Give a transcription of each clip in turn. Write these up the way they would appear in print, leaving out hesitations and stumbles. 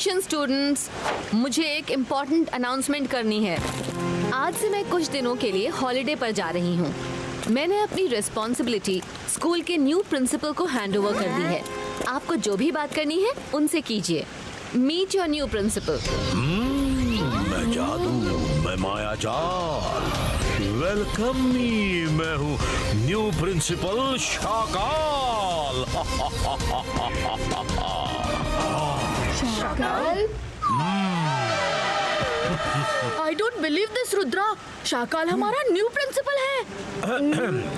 Attention students, मुझे एक important announcement करनी है। आज से मैं कुछ दिनों के लिए हॉलिडे पर जा रही हूँ। मैंने अपनी रिस्पॉन्सिबिलिटी स्कूल के न्यू प्रिंसिपल को हैंड ओवर कर दी है। आपको जो भी बात करनी है उनसे कीजिए। Meet your new principal. मैं जादू, मैं मायाजाल। वेलकम मी, मैं हूँ new principal Shakaal. Shakaal? I don't believe this, Rudra. Shakaal हमारा न्यू प्रिंसिपल है।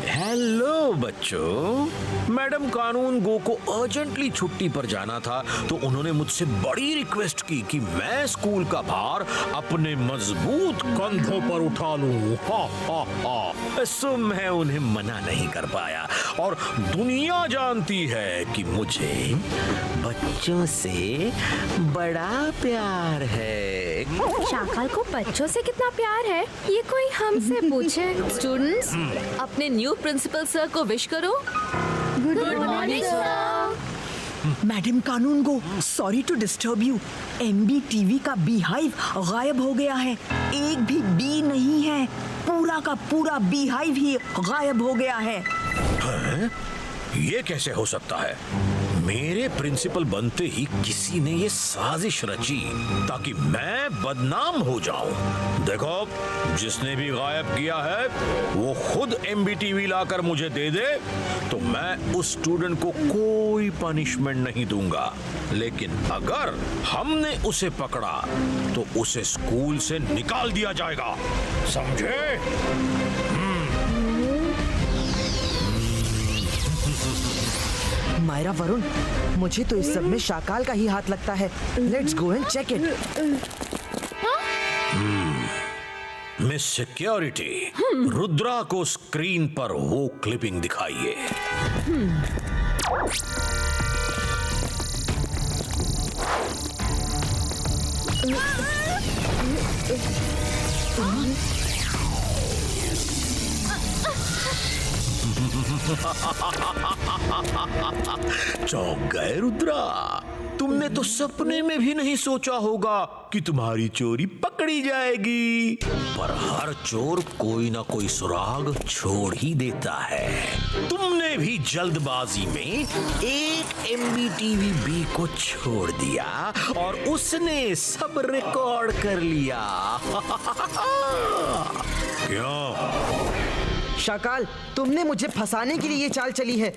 हेलो बच्चों, मैडम कानून गो को अर्जेंटली छुट्टी पर जाना था, तो उन्होंने मुझसे बड़ी रिक्वेस्ट की कि मैं स्कूल का भार अपने मजबूत कंधों पर उठा लूं। सो मैं उन्हें मना नहीं कर पाया, और दुनिया जानती है कि मुझे बच्चों से बड़ा प्यार है। शाकाल को बच्चों से कितना प्यार है, ये कोई हमसे पूछे। स्टूडेंट्स, अपने न्यू प्रिंसिपल सर को विश करो। Good morning sir. मैडम कानून go, sorry to disturb you. MBTV का बी हाइव गायब हो गया है। एक भी बी नहीं है, पूरा का पूरा बी हाइव ही गायब हो गया है। हैं? ये कैसे हो सकता है? मेरे प्रिंसिपल बनते ही किसी ने ये साजिश रची ताकि मैं बदनाम हो जाऊं। देखो, जिसने भी गायब किया है वो खुद MBTV लाकर मुझे दे दे, तो मैं उस स्टूडेंट को कोई पनिशमेंट नहीं दूंगा। लेकिन अगर हमने उसे पकड़ा तो उसे स्कूल से निकाल दिया जाएगा, समझे? मायरा, वरुण, मुझे तो इस सब में शाकाल का ही हाथ लगता है। Let's go and check it. Miss security, Rudra को स्क्रीन पर वो क्लिपिंग दिखाइए। चौंक गए रुद्रा। तुमने तो सपने में भी नहीं सोचा होगा कि तुम्हारी चोरी पकड़ी जाएगी, पर हर चोर कोई ना कोई सुराग छोड़ ही देता है। तुमने भी जल्दबाजी में एक MBTV बी को छोड़ दिया और उसने सब रिकॉर्ड कर लिया। क्यों? शाकाल, तुमने मुझे फंसाने के लिए ये चाल चली है।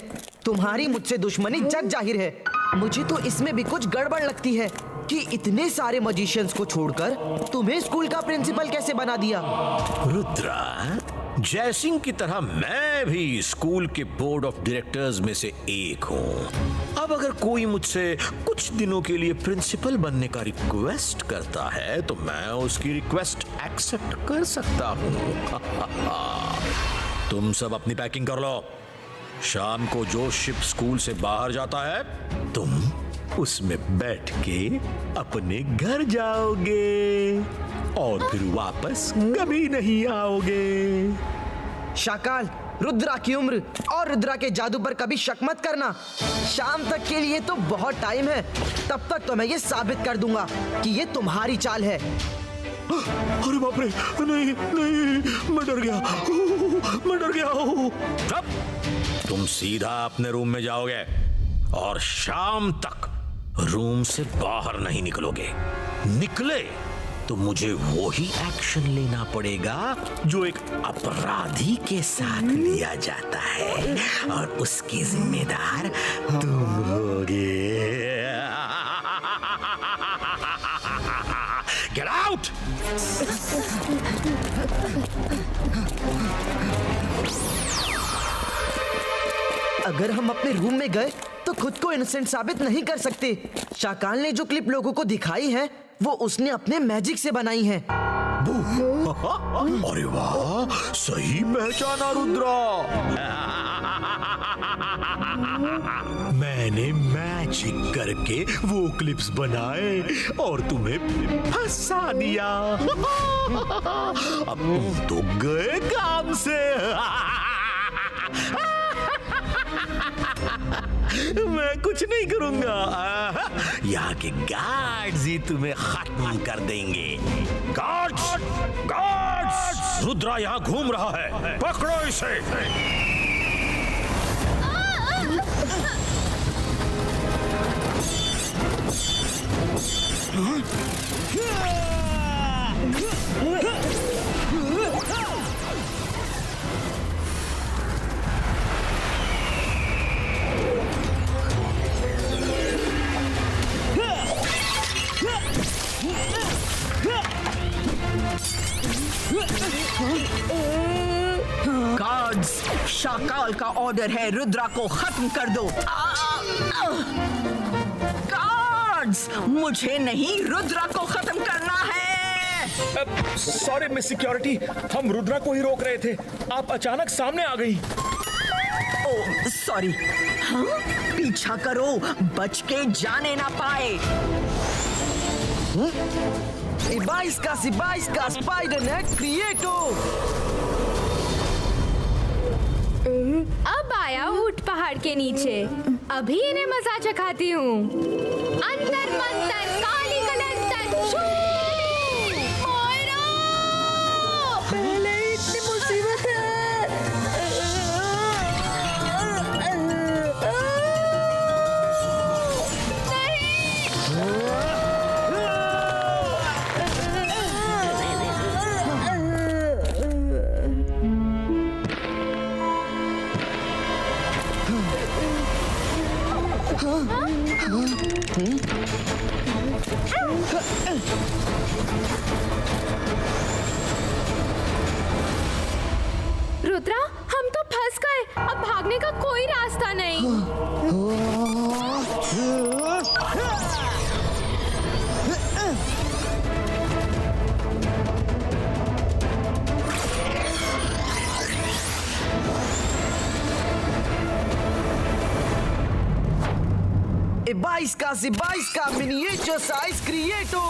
तुम्हारी मुझसे दुश्मनी जग जाहिर है। मुझे तो इसमें भी कुछ गड़बड़ लगती है कि इतने सारे मजिशियंस को छोड़कर तुम्हें स्कूल का प्रिंसिपल कैसे बना दिया। रुद्रा, जयसिंह की तरह मैं भी स्कूल के बोर्ड ऑफ डायरेक्टर्स में से एक हूँ। अब अगर कोई मुझसे कुछ दिनों के लिए प्रिंसिपल बनने का रिक्वेस्ट करता है तो मैं उसकी रिक्वेस्ट एक्सेप्ट कर सकता हूँ। तुम सब अपनी पैकिंग कर लो। शाम को जो शिप स्कूल से बाहर जाता है तुम उसमें बैठ के अपने घर जाओगे और फिर वापस कभी नहीं आओगे। शाकाल, रुद्रा की उम्र और रुद्रा के जादू पर कभी शक मत करना। शाम तक के लिए तो बहुत टाइम है, तब तक तो मैं ये साबित कर दूंगा कि ये तुम्हारी चाल है। अरे बाप रे, नहीं नहीं, मैं डर गया, मैं डर गया। जब तुम सीधा अपने रूम में जाओगे और शाम तक रूम से बाहर नहीं निकलोगे। निकले तो मुझे वो ही एक्शन लेना पड़ेगा जो एक अपराधी के साथ लिया जाता है, और उसकी जिम्मेदार तुम होगे। Get out! अगर हम अपने रूम में गए तो खुद को इनोसेंट साबित नहीं कर सकते। शाकाल ने जो क्लिप लोगों को दिखाई है वो उसने अपने मैजिक से बनाई है। अरे वाह, सही पहचाना रुद्रा। मैंने मैजिक करके वो क्लिप्स बनाए और तुम्हें फंसा दिया। अब तुम तो गए काम से। मैं कुछ नहीं करूंगा। यहाँ के गार्ड्स ही तुम्हें खत्म कर देंगे। Guards, guards! रुद्रा यहाँ घूम रहा है, पकड़ो इसे। गार्ड्स, शाकाल का ऑर्डर है, रुद्रा को खत्म कर दो। गार्ड्स, मुझे नहीं, रुद्रा को खत्म करना है। सॉरी मिस सिक्योरिटी, हम रुद्रा को ही रोक रहे थे, आप अचानक सामने आ गई। Oh sorry. हाँ, पीछा करो, बच के जाने ना पाए। Ibaiska स्पाइडर नेट क्रिएटो। अब आया ऊंट पहाड़ के नीचे, अभी इन्हें मजा चखाती हूँ। अंतर मंतर काली कलंतर शू! मोइरा! पहले ही इतनी मुसीबत है। रुद्रा, हम तो फंस गए, अब भागने का कोई रास्ता नहीं। Ibaiska miniature size creato।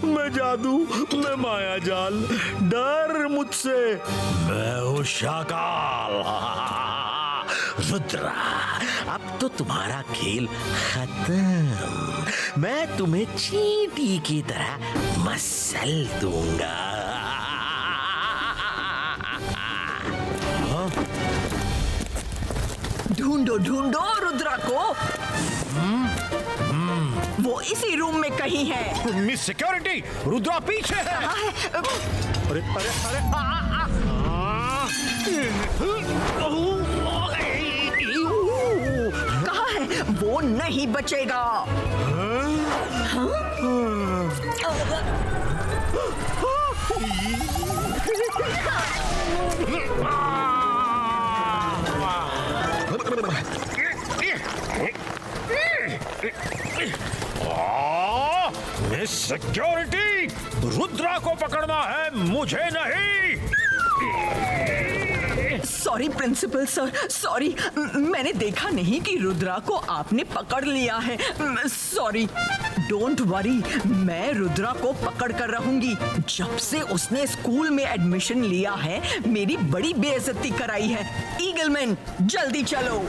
मैं जादू, मैं माया जाल, डर मुझसे, मैं हूँ शाकाल। रुद्रा, अब तो तुम्हारा खेल खत्म। मैं तुम्हें चींटी की तरह मसल दूंगा। ढूंढो ढूंढो रुद्रा को। वो इसी रूम में कहीं है। मिस सिक्योरिटी, रुद्रा पीछे है। अरे अरे अरे कहाँ है? वो नहीं बचेगा। मिस सिक्योरिटी, रुद्रा को पकड़ना है, मुझे नहीं। सॉरी प्रिंसिपल सर, सॉरी, मैंने देखा नहीं कि रुद्रा को आपने पकड़ लिया है। सॉरी। डोंट वरी, मैं रुद्रा को पकड़ कर रहूंगी। जब से उसने स्कूल में एडमिशन लिया है, मेरी बड़ी बेइज्जती कराई है। ईगलमैन, जल्दी चलो।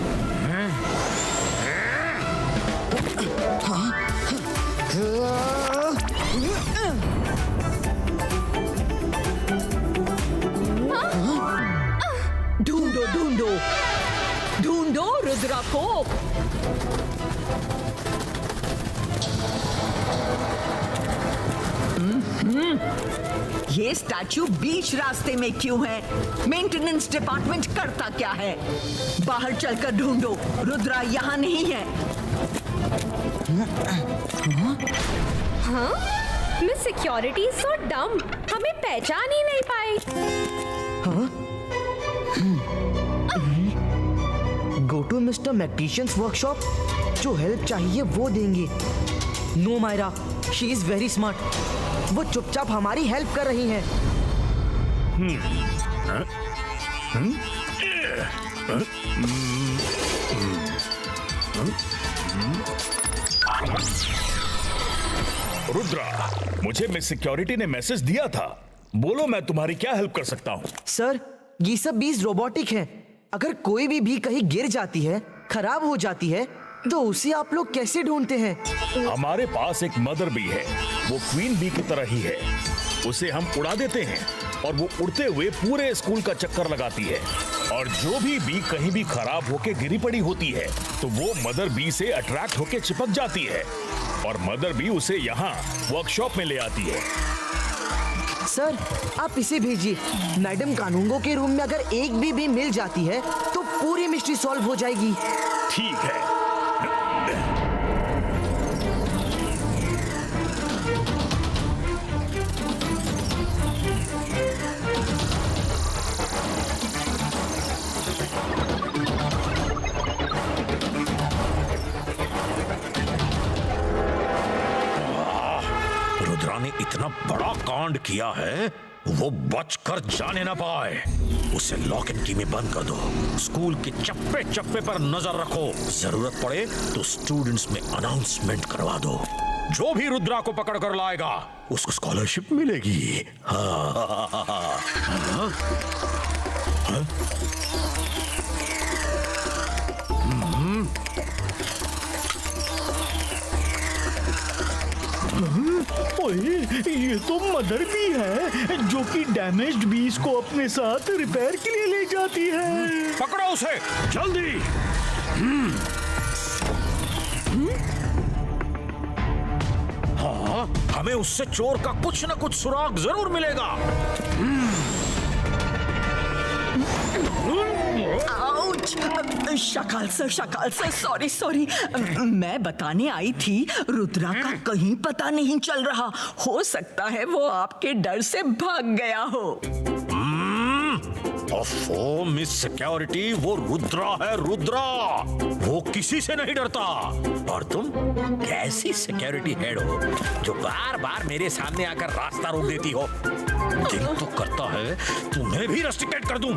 ढूंढो ढूंढो ढूंढो रुद्रा को। ये स्टैचू बीच रास्ते में क्यों है? मेंटेनेंस डिपार्टमेंट करता क्या है? बाहर चलकर ढूंढो, रुद्रा यहाँ नहीं है। हाँ? मिस सिक्योरिटी सो डम, हमें पहचान ही नहीं पाई। Go to mister magician's workshop, जो हेल्प चाहिए वो देंगे। No Myra, she is very smart. वो चुपचाप हमारी हेल्प कर रही हैं। रुद्रा, मुझे मिस सिक्योरिटी ने मैसेज दिया था। बोलो, मैं तुम्हारी क्या हेल्प कर सकता हूँ? सर, ये सब बीज रोबोटिक है। अगर कोई भी कहीं गिर जाती है, खराब हो जाती है, तो उसे आप लोग कैसे ढूंढते हैं? हमारे पास एक मदर बी है, वो क्वीन बी की तरह ही है। उसे हम उड़ा देते हैं और वो उड़ते हुए पूरे स्कूल का चक्कर लगाती है, और जो भी बी कहीं भी खराब होके गिरी पड़ी होती है तो वो मदर बी से अट्रैक्ट होके चिपक जाती है, और मदर बी उसे यहाँ वर्कशॉप में ले आती है। सर, आप इसे भेजिए। मैडम कानूंगो के रूम में अगर एक भी मिल जाती है तो पूरी मिस्ट्री सॉल्व हो जाएगी। ठीक है। रुद्रा ने इतना बड़ा कांड किया है, वो बचकर जाने ना पाए। उसे लॉक एंड की में बंद कर दो। स्कूल के चप्पे चप्पे पर नजर रखो। जरूरत पड़े तो स्टूडेंट्स में अनाउंसमेंट करवा दो। जो भी रुद्रा को पकड़ कर लाएगा उसको स्कॉलरशिप मिलेगी। ओए, ये तो मदर बी है जो कि डैमेज्ड बीज को अपने साथ रिपेयर के लिए ले जाती है। पकड़ो उसे जल्दी। हाँ, हमें उससे चोर का कुछ न कुछ सुराग जरूर मिलेगा। आउच! शकाल सर, सॉरी। मैं बताने आई थी, रुद्रा का कहीं पता नहीं चल रहा। हो सकता है वो आपके डर से भाग गया हो। ओफो, मिस सिक्योरिटी, वो रुद्रा है, रुद्रा। वो किसी से नहीं डरता। और तुम कैसी सिक्योरिटी हेड हो जो बार बार मेरे सामने आकर रास्ता रोक देती हो? दिल तो करता है तुम्हें भी रस्टिकेट कर दूं।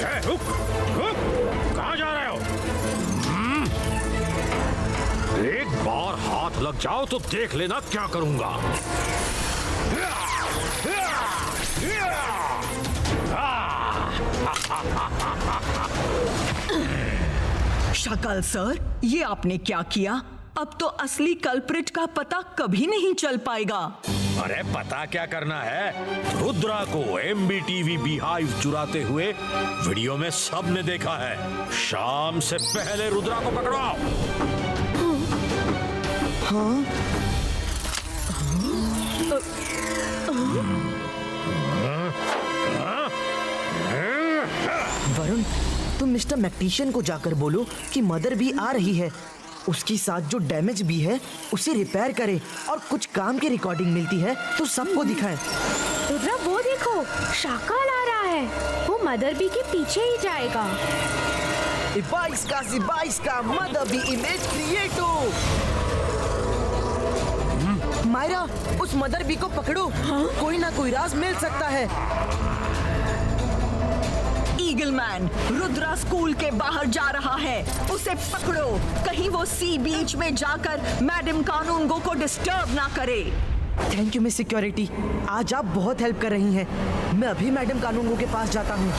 हटो। कहाँ जा रहे हो? एक बार हाथ लग जाओ तो देख लेना क्या करूंगा। शकाल सर, ये आपने क्या किया? अब तो असली कल्प्रिट का पता कभी नहीं चल पाएगा। अरे पता क्या करना है? रुद्रा को MBTV बीहाइव चुराते हुए वीडियो में सबने देखा है। शाम से पहले रुद्रा को पकड़वाओ। हाँ? वरुण, तुम मिस्टर मैक्टिशियन को जाकर बोलो कि मदर भी आ रही है। उसके साथ जो डैमेज भी है उसे रिपेयर करे, और कुछ काम की रिकॉर्डिंग मिलती है तो सबको दिखाए। रुद्रा, वो देखो, शाकाल आ रहा है। वो मदर बी के पीछे ही जाएगा। 22 का मदर बी इमेज क्रिएटो। मायरा, उस मदर बी को पकड़ो। कोई ना कोई राज मिल सकता है। ईगल मैन, रुद्रा स्कूल के बाहर जा रहा है। उसे पकड़ो, कहीं वो सी बीच में जाकर मैडम कानूंगो को डिस्टर्ब ना करे। थैंक यू मिस सिक्योरिटी, आज आप बहुत हेल्प कर रही हैं। मैं अभी मैडम कानूंगो के पास जाता हूँ।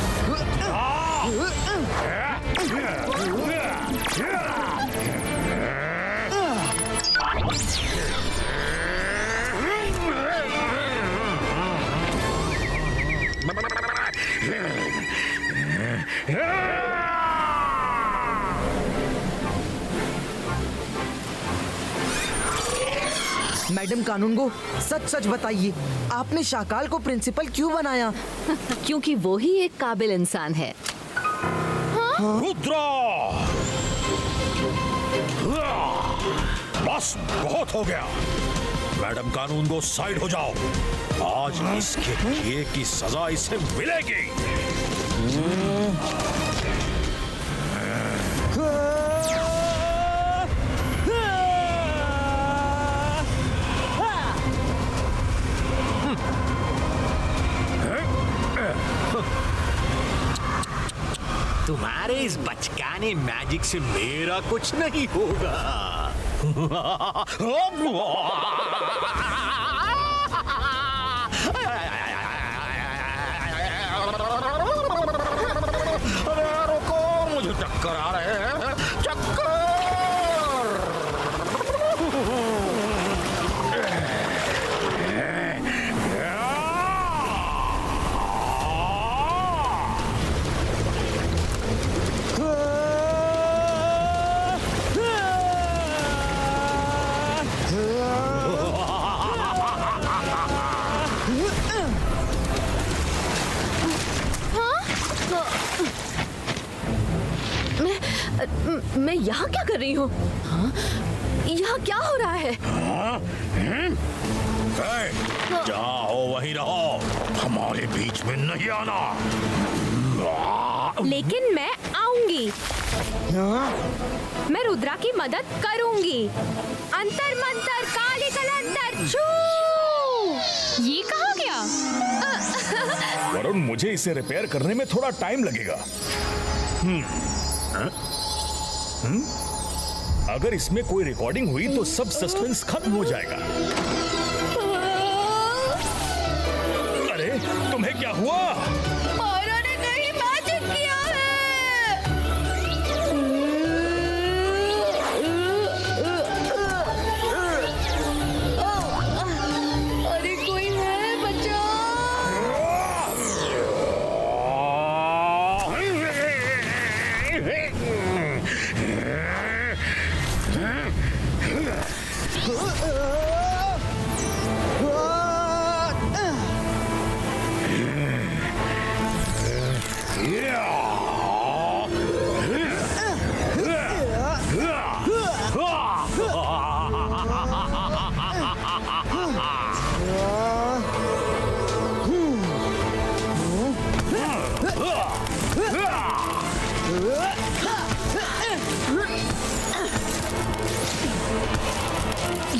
मैडम कानूंगो, सच बताइए, आपने शाकाल को प्रिंसिपल क्यों बनाया? क्योंकि वो ही एक काबिल इंसान है। रुद्रा! बस बहुत हो गया। मैडम कानूनगो, साइड हो जाओ। आज इसके किए की सजा इसे मिलेगी। तुम्हारे इस बचकाने मैजिक से मेरा कुछ नहीं होगा। अरे रुको, मुझे चक्कर आ रहे हैं, चक्कर। मैं यहाँ क्या कर रही हूँ? हाँ? यहाँ क्या हो रहा है? जहाँ हो वहीं रहो, हमारे बीच में नहीं आना। लेकिन मैं आऊंगी। मैं रुद्रा की मदद करूंगी। अंतर मंतर काली कलंतर छू। ये कहाँ गया? वरुण, मुझे इसे रिपेयर करने में थोड़ा टाइम लगेगा। अगर इसमें कोई रिकॉर्डिंग हुई तो सब सस्पेंस खत्म हो जाएगा। अरे तुम्हें क्या हुआ? मायरा ने कहीं मैजिक किया है। अरे कोई है, बचाओ।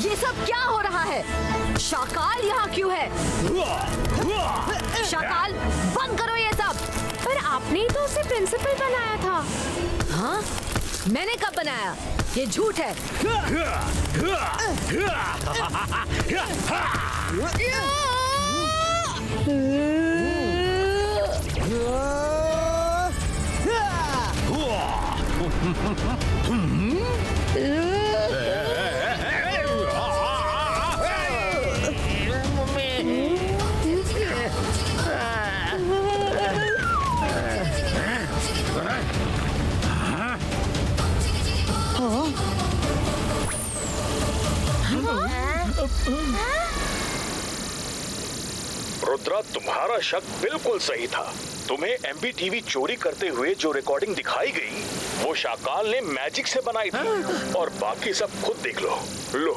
ये सब क्या हो रहा है? शाकाल यहाँ क्यों है? शाकाल, बंद करो ये सब। पर आपने ही तो उसे प्रिंसिपल बनाया था। हाँ? मैंने कब बनाया? ये झूठ है। रुद्रा, तुम्हारा शक बिल्कुल सही था। तुम्हें एमबीटीवी चोरी करते हुए जो रिकॉर्डिंग दिखाई गई वो शाकाल ने मैजिक से बनाई थी। और बाकी सब खुद देख लो। लो।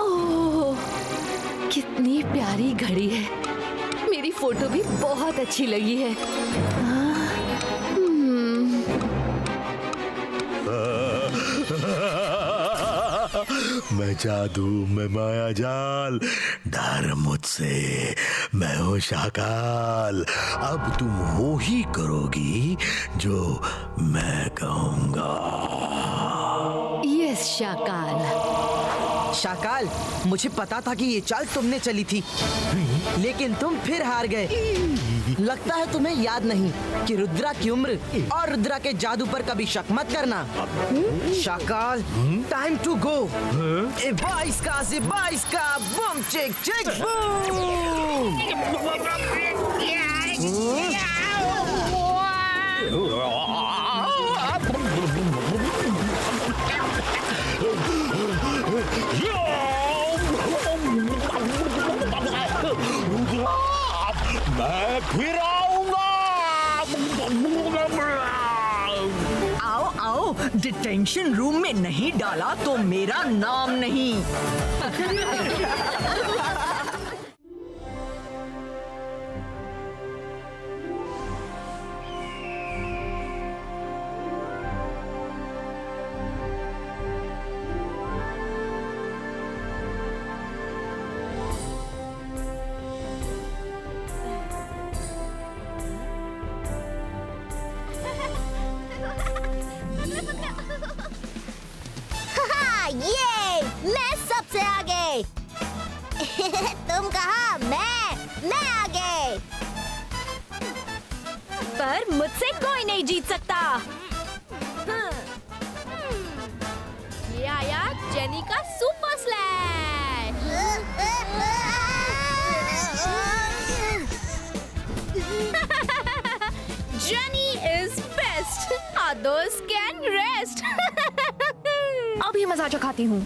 ओह, कितनी प्यारी घड़ी है। मेरी फोटो भी बहुत अच्छी लगी है। मैं जादू, मैं माया जाल, डर मुझसे, मैं हूँ शाकाल। अब तुम वो ही करोगी जो मैं कहूँगा। यस शाकाल। शाकाल, मुझे पता था कि ये चाल तुमने चली थी, लेकिन तुम फिर हार गए। लगता है तुम्हें याद नहीं कि रुद्रा की उम्र और रुद्रा के जादू पर कभी शक मत करना। Shakaal, time to go. 22 का बम चेक चेक बूम। मैं फिर आऊंगा। आओ आओ, डिटेंशन रूम में नहीं डाला तो मेरा नाम नहीं। तुम कहा? मैं आगे। पर मुझसे कोई नहीं जीत सकता। ये आया जेनी का super slash. Jenny is best, others can rest। अभी मजा चखाती हूँ।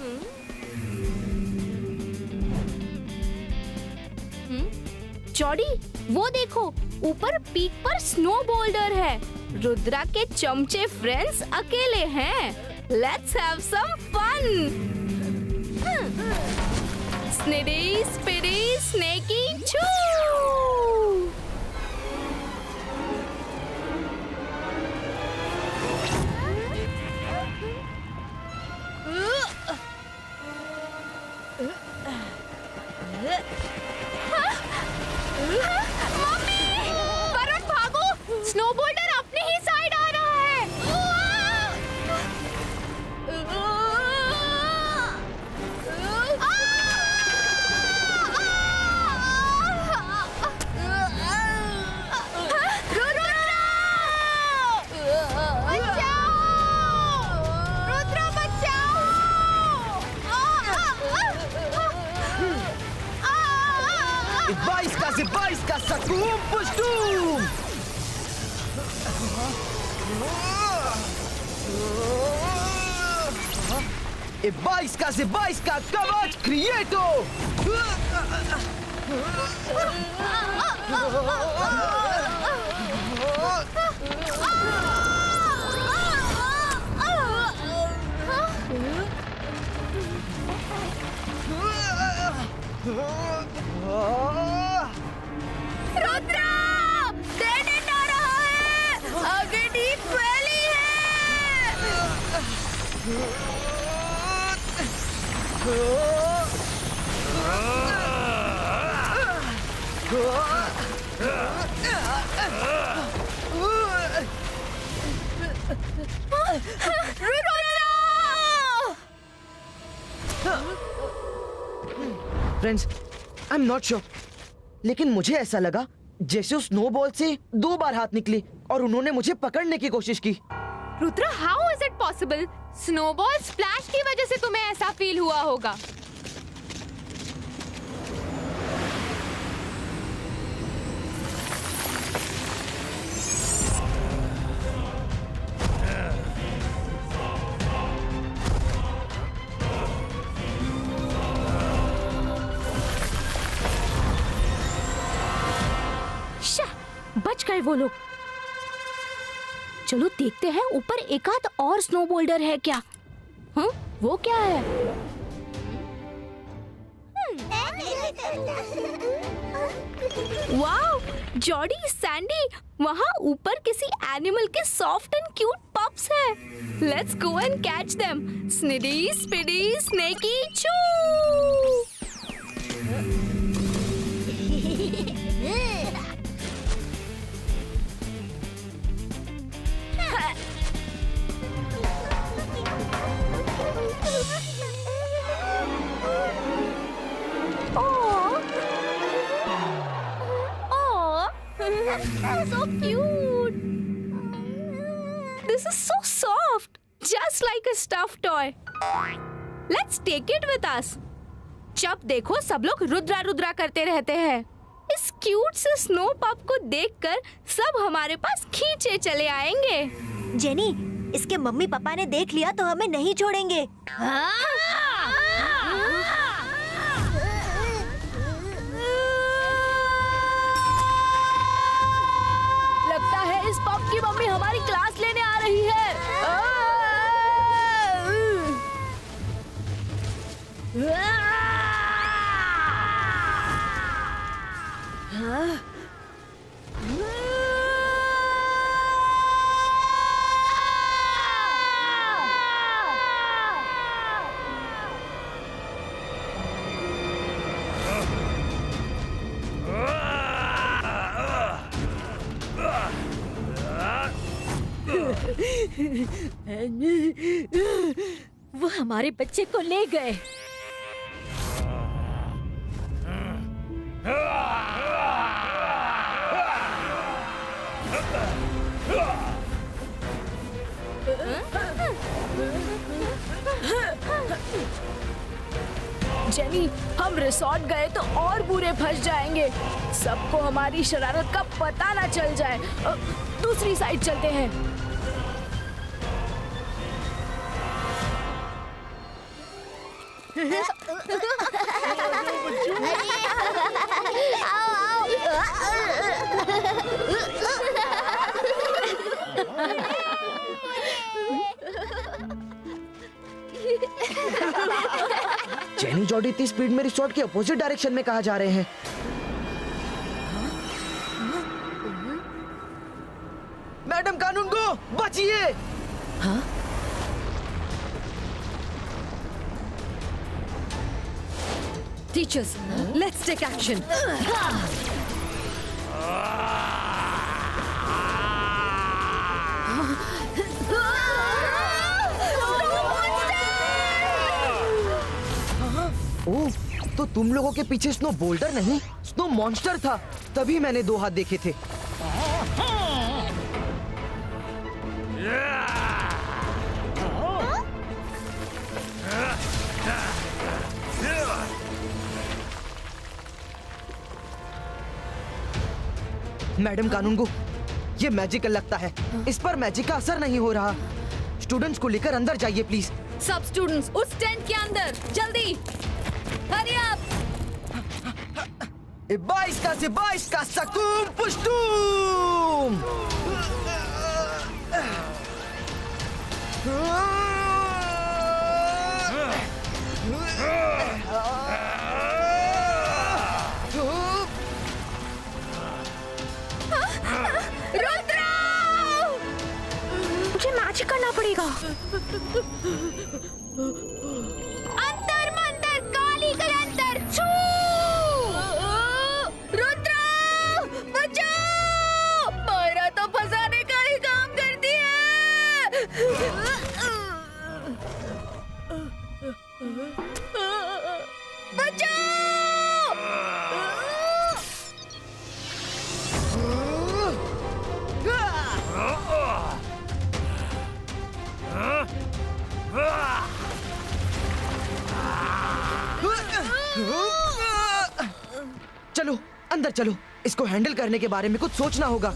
चौड़ी, वो देखो ऊपर पीक पर स्नो बोल्डर है। रुद्रा के चमचे फ्रेंड्स अकेले हैं। Let's have some fun. Snidey Spidey Sneaky छू। वरुण भागो, स्नो बोल्डर अपने ही साइड आ रहा है। रुद्रा बचाओ! Ibaiska, Sakum Pustum! Ibaiska, Kavach Creato! Rudra! डेनेट आ रहा है! आगे डीप वैली है! Friends, I am not sure, लेकिन मुझे ऐसा लगा जैसे उस स्नोबॉल से 2 बार हाथ निकले और उन्होंने मुझे पकड़ने की कोशिश की। Rudra, how is it possible? Snowball splash की वजह से तुम्हें ऐसा फील हुआ होगा। बच गए वो लोग। चलो देखते हैं ऊपर एक आध और स्नो बोल्डर है क्या। हाँ, वो क्या है? वाओ, जॉडी, सैंडी, वहाँ ऊपर किसी एनिमल के सॉफ्ट एंड क्यूट पप्स हैं। Let's go and catch them. Snidey Spidey Sneaky चू। So cute. This is so soft, just like a stuffed toy. Let's take it with us. जब देखो सब लोग रुद्रा रुद्रा करते रहते हैं। इस क्यूट से स्नो पप को देखकर सब हमारे पास खींचे चले आएंगे। जेनी, इसके मम्मी पापा ने देख लिया तो हमें नहीं छोड़ेंगे। लगता है इस पप की मम्मी हमारी क्लास लेने आ रही है। वो हमारे बच्चे को ले गए। जेनी, हम रिसोर्ट गए तो और बुरे फंस जाएंगे। सबको हमारी शरारत का पता ना चल जाए। दूसरी साइड चलते हैं। जेनी जॉडी इतनी स्पीड में रिसोर्ट के अपोजिट डायरेक्शन में कहाँ जा रहे हैं? मैडम कानून को बचिए! हाँ? Teachers, let's take action. ओह, तो तुम लोगों के पीछे स्नो बोल्डर नहीं, स्नो मॉन्स्टर था। तभी मैंने 2 हाथ देखे थे। मैडम कानूनगो, ये मैजिकल लगता है। इस पर मैजिक का असर नहीं हो रहा। स्टूडेंट्स को लेकर अंदर जाइए प्लीज। सब स्टूडेंट्स उस टेंट के अंदर, जल्दी! Hurry up! बाईस का सकूम पुश्तूम! मुझे मैजिक करना पड़ेगा। अंतर मंतर काली कलंतर छू! रुद्रा, बचाओ! मायरा तो फंसाने का ही काम करती है। बचाओ! चलो अंदर चलो, इसको हैंडल करने के बारे में कुछ सोचना होगा।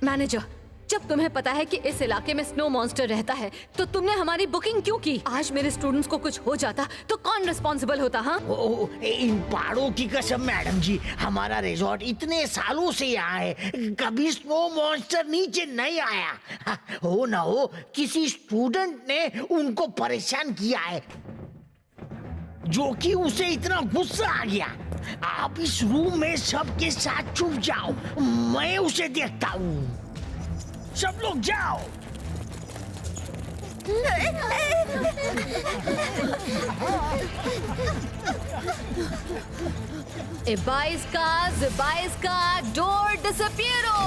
मैनेजर, जब तुम्हें पता है कि इस इलाके में स्नो मॉन्स्टर रहता है, तो तुमने हमारी बुकिंग क्यों की? आज मेरे स्टूडेंट्स को कुछ हो जाता तो कौन रिस्पॉन्सिबल होता? हाँ, इन पहाड़ों की कसम मैडम जी, हमारा रिजॉर्ट इतने सालों से यहाँ है, कभी स्नो मॉन्स्टर नीचे नहीं आया। हो ना हो किसी स्टूडेंट ने उनको परेशान किया है, जो कि उसे इतना गुस्सा आ गया। आप इस रूम में सबके साथ छुप जाओ, मैं उसे देखता हूँ। सब लोग जाओ। बाईस का डोर डिसअपियरो।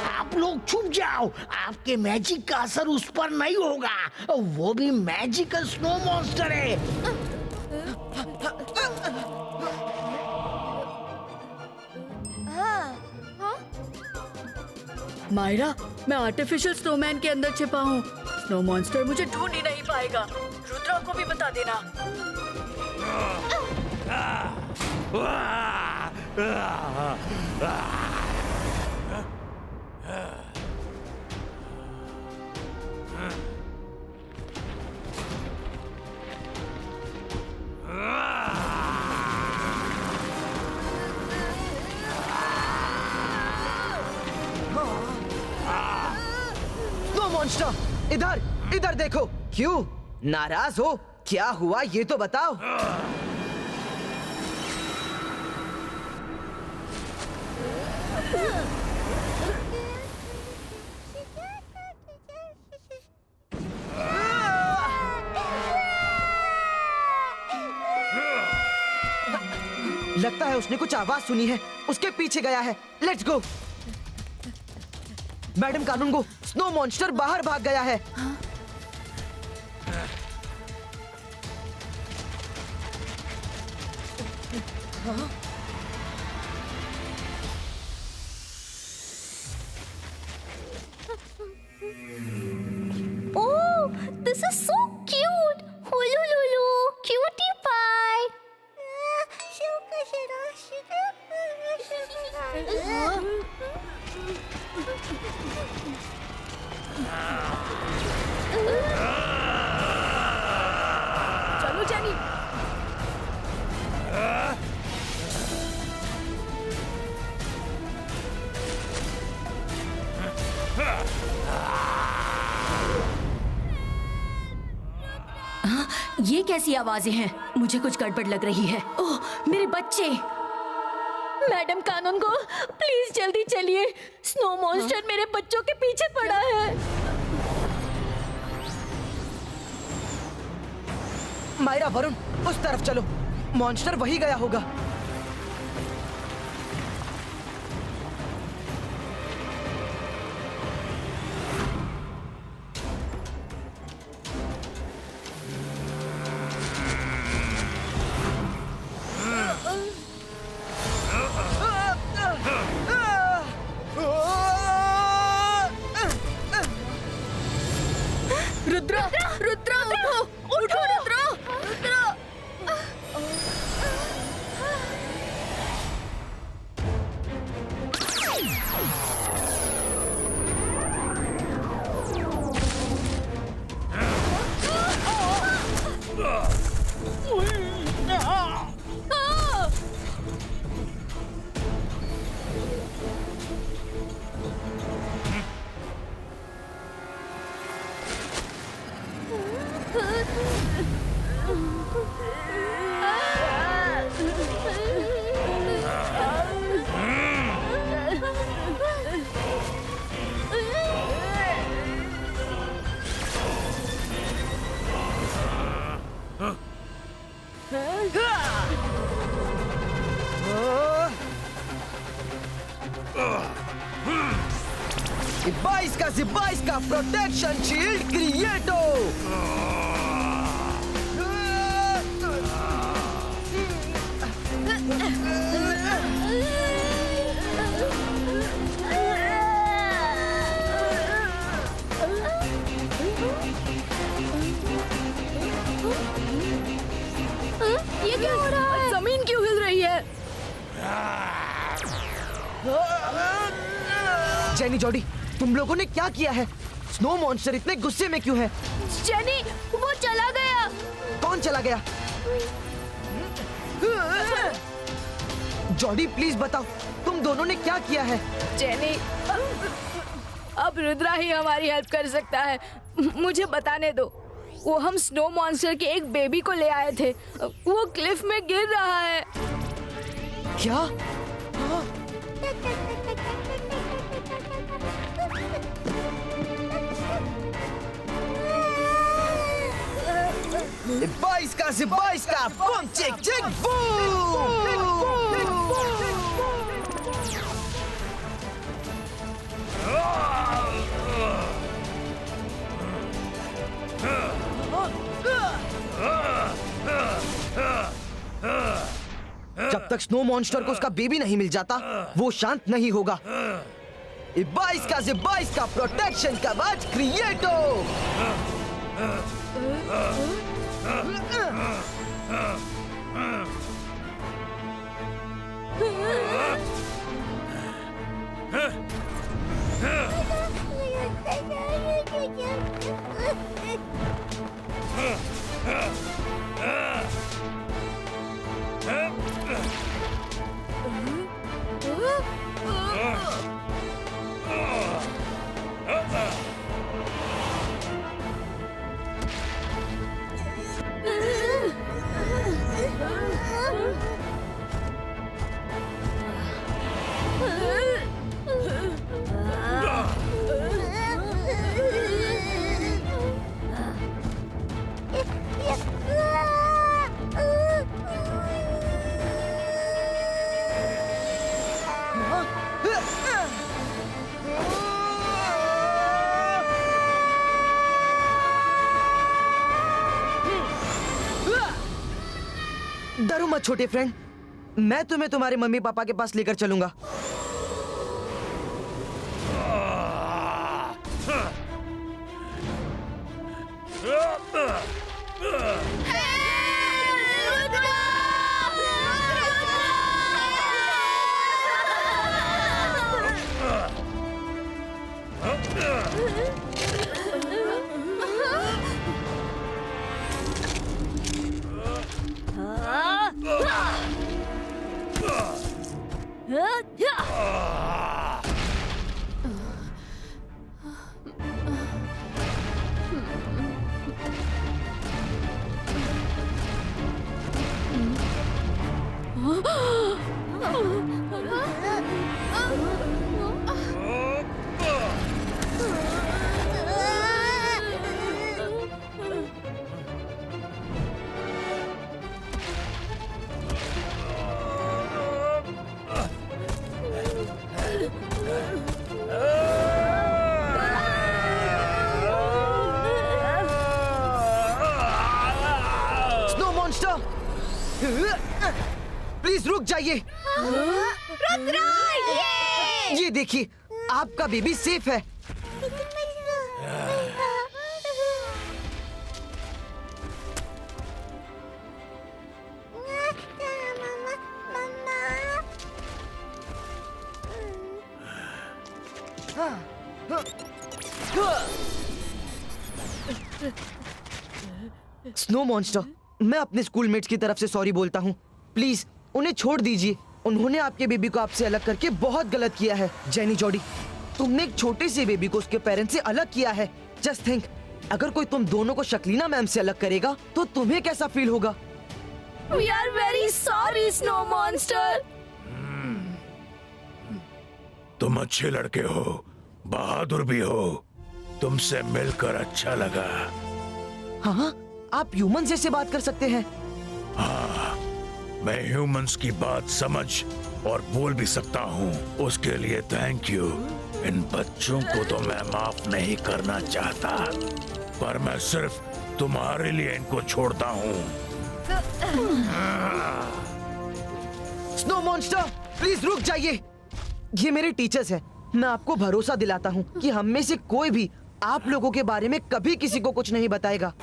आप लोग छुप जाओ, आपके मैजिक का असर उस पर नहीं होगा। वो भी मैजिकल स्नो मॉन्स्टर है। मायरा, मैं आर्टिफिशियल स्नोमैन के अंदर छिपा हूँ। स्नो मॉन्स्टर मुझे ढूंढ ही नहीं पाएगा। रुद्रा को भी बता देना। मॉन्स्टर, इधर इधर देखो। क्यों नाराज हो? क्या हुआ ये तो बताओ। लगता है उसने कुछ आवाज सुनी है, उसके पीछे गया है। Let's go. Madam Kanungo, snow monster बाहर भाग गया है। Oh, this is so cute. Hulululu, cutie pie. चलो जेनी। ये कैसी आवाजें हैं? मुझे कुछ गड़बड़ लग रही है। ओह, मेरे बच्चे। मैडम कानूनगो, प्लीज जल्दी चलिए। स्नो मॉन्स्टर मेरे बच्चों के पीछे पड़ा है। मायरा, वरुण, उस तरफ चलो। मॉन्स्टर वही गया होगा। रुद्रा, रुद्रा, उठो, उठो, रुद्रा, रुद्रा। Zibais का प्रोटेक्शन शील्ड क्रिएटो। ये क्या हो रहा है? जमीन क्यों हिल रही है? जेनी, जॉडी, तुम लोगों ने क्या किया है? स्नो मॉन्स्टर इतने गुस्से में क्यों है? जेनी, वो चला गया। कौन चला गया? जॉडी, प्लीज बताओ, तुम दोनों ने क्या किया है? जेनी, अब रुद्रा ही हमारी हेल्प कर सकता है। मुझे बताने दो। वो हम स्नो मॉन्स्टर के एक बेबी को ले आए थे। वो क्लिफ में गिर रहा है। क्या? बाईस का बम चेक चेक बूम। जब तक स्नो मॉन्स्टर को उसका बेबी नहीं मिल जाता, वो शांत नहीं होगा। 22 का प्रोटेक्शन कवच क्रिएटो। डरो मत छोटे फ्रेंड, मैं तुम्हें तुम्हारे मम्मी पापा के पास लेकर चलूंगा। स्नो मॉन्स्टर, प्लीज रुक जाइए। ये देखिए, आपका बेबी सेफ है। स्नो मॉन्स्टर, मैं अपने स्कूलमेट्स की तरफ से सॉरी बोलता हूँ। प्लीज उन्हें छोड़ दीजिए। उन्होंने आपके बेबी को आपसे अलग करके बहुत गलत किया है। जेनी जॉडी, तुमने एक छोटे से बेबी को उसके पेरेंट्स से अलग किया है। जस्ट थिंक, अगर कोई तुम दोनों को शक्लीना मैम से अलग करेगा तो तुम्हें कैसा फील होगा? We are very sorry, Snow Monster. तुम अच्छे लड़के हो, बहादुर भी हो। तुमसे मिलकर अच्छा लगा। हाँ, आप ह्यूमन जैसे बात कर सकते हैं। हाँ, मैं ह्यूमंस की बात समझ और बोल भी सकता हूँ। उसके लिए थैंक यू। इन बच्चों को तो मैं माफ नहीं करना चाहता, पर मैं सिर्फ तुम्हारे लिए इनको छोड़ता हूँ। स्नो मॉन्स्टर, प्लीज रुक जाइए। ये मेरे टीचर्स हैं। मैं आपको भरोसा दिलाता हूँ कि हम में से कोई भी आप लोगों के बारे में कभी किसी को कुछ नहीं बताएगा।